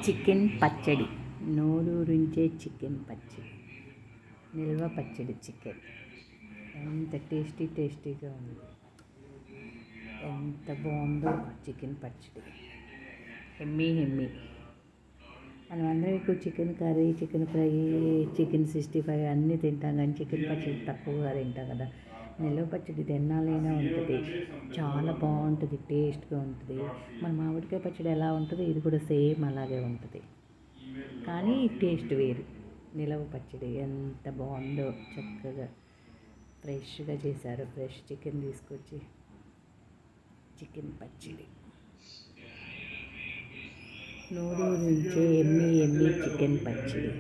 Chicken పచ్చడి, నోరూరించే chicken పచ్చడి, నిల్వ పచ్చడి చికెన్ ఎంత టేస్టీగా ఉంది. ఎంత బాగుందో చికెన్ పచ్చడి, ఎమ్మీ. మనం అందరం ఎక్కువ chicken curry, chicken fry, chicken 65 అన్నీ తింటాం, కానీ చికెన్ పచ్చడి తక్కువగా తింటాం కదా. నిల్వ పచ్చడి తినాలైనా ఉంటుంది, చాలా బాగుంటుంది, టేస్ట్గా ఉంటుంది. మన మామిడికాయ పచ్చడి ఎలా ఉంటుందో ఇది కూడా సేమ్ అలాగే ఉంటుంది, కానీ టేస్ట్ వేరు. నిల్వ పచ్చడి ఎంత బాగుందో, చక్కగా ఫ్రెష్గా చేశారు. ఫ్రెష్ చికెన్ తీసుకొచ్చి చికెన్ పచ్చడి, నోరూరించే ఎమ్మీ చికెన్ పచ్చడి.